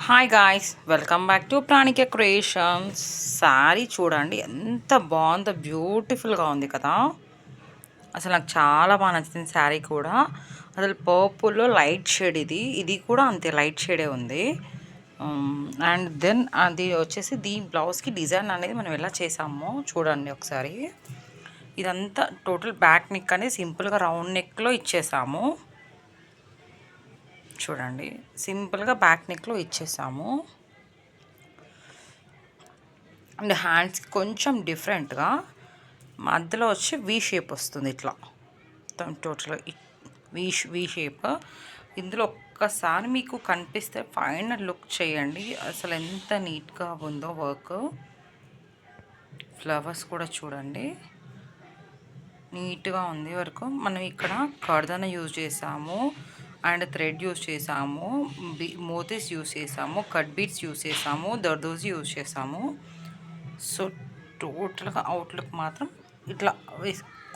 Hi guys, welcome back to Pranika creations. Sari చూడండి ఎంత బాగుందో, బ్యూటిఫుల్గా ఉంది కదా. అసలు నాకు చాలా బాగా నచ్చింది శారీ కూడా. అసలు పర్పుల్లో లైట్ షేడ్, ఇది కూడా అంతే లైట్ షేడే ఉంది. అండ్ దెన్ అది వచ్చేసి దీని బ్లౌజ్కి డిజైన్ అనేది మనం ఎలా చేసామో చూడండి ఒకసారి. ఇదంతా టోటల్ బ్యాక్ నెక్ అనేది సింపుల్గా రౌండ్ నెక్లో ఇచ్చేసాము. చూడండి, సింపుల్గా బ్యాక్ నెక్లో ఇచ్చేసాము. అండ్ హ్యాండ్స్కి కొంచెం డిఫరెంట్గా మధ్యలో వచ్చి వీ షేప్ వస్తుంది. ఇట్లా టోటల్గా వీ షేప్. ఇందులో ఒక్కసారి మీకు కనిపిస్తే ఫైనల్ లుక్ చేయండి. అసలు ఎంత నీట్గా ఉందో వర్క్. ఫ్లవర్స్ కూడా చూడండి, నీట్గా ఉంది వర్క్. మనం ఇక్కడ కర్దాన యూజ్ చేసాము, అండ్ థ్రెడ్ యూజ్ చేసాము, మోతీస్ యూజ్ చేసాము, కట్ బీట్స్ యూజ్ చేసాము, దర్దోజీ యూజ్ చేసాము. సో టోటల్గా అవుట్లుక్ మాత్రం ఇట్లా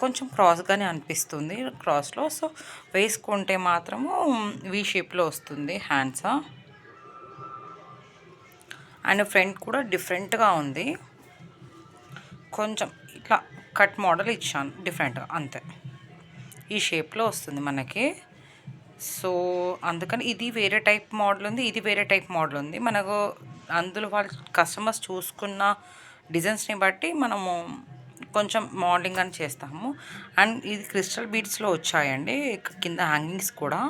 కొంచెం క్రాస్గానే అనిపిస్తుంది క్రాస్లో. సో వేసుకుంటే మాత్రము వీ షేప్లో వస్తుంది హ్యాండ్స్. అండ్ ఫ్రంట్ కూడా డిఫరెంట్గా ఉంది, కొంచెం ఇట్లా కట్ మోడల్ ఇచ్చాను డిఫరెంట్గా, అంతే. ఈ షేప్లో వస్తుంది మనకి. సో అందుకని ఇది వేరే టైప్ మోడల్ ఉంది, ఇది వేరే టైప్ మోడల్ ఉంది. మనకు అందులో వాళ్ళు కస్టమర్స్ చూసుకున్న డిజైన్స్ని బట్టి మనము కొంచెం మోడలింగ్ అని చేస్తాము. అండ్ ఇది క్రిస్టల్ బీడ్స్లో వచ్చాయండి కింద హ్యాంగింగ్స్ కూడా.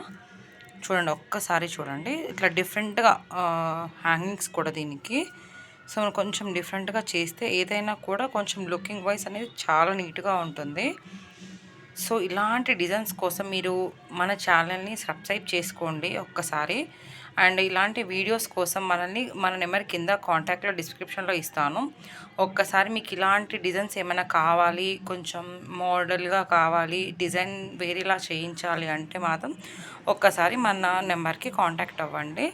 చూడండి ఒక్కసారి చూడండి, ఇట్లా డిఫరెంట్గా హ్యాంగింగ్స్ కూడా దీనికి. సో మనం కొంచెం డిఫరెంట్గా చేస్తే ఏదైనా కూడా కొంచెం లుకింగ్ వైజ్ అనేది చాలా నీట్గా ఉంటుంది. సో ఇలాంటి డిజైన్స్ కోసం మీరు మన ఛానల్ని సబ్స్క్రైబ్ చేసుకోండి ఒక్కసారి. అండ్ ఇలాంటి వీడియోస్ కోసం మన నెంబర్ కింద కాంటాక్ట్లో డిస్క్రిప్షన్లో ఇస్తాను. ఒక్కసారి మీకు ఇలాంటి డిజైన్స్ ఏమైనా కావాలి, కొంచెం మోడల్గా కావాలి, డిజైన్ వేరేలా చేయించాలి అంటే మాత్రం ఒక్కసారి మన నెంబర్కి కాంటాక్ట్ అవ్వండి.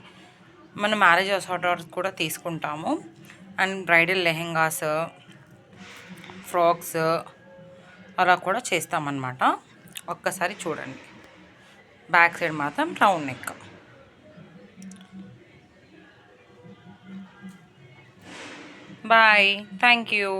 మన మ్యారేజ్ ఆర్డర్స్ కూడా తీసుకుంటాము. అండ్ బ్రైడల్ లెహెంగాస్, ఫ్రాక్స్ అలా కూడా చేస్తామన్నమాట. ఒక్కసారి చూడండి, బ్యాక్ సైడ్ మాత్రం round neck. Bye, thank you.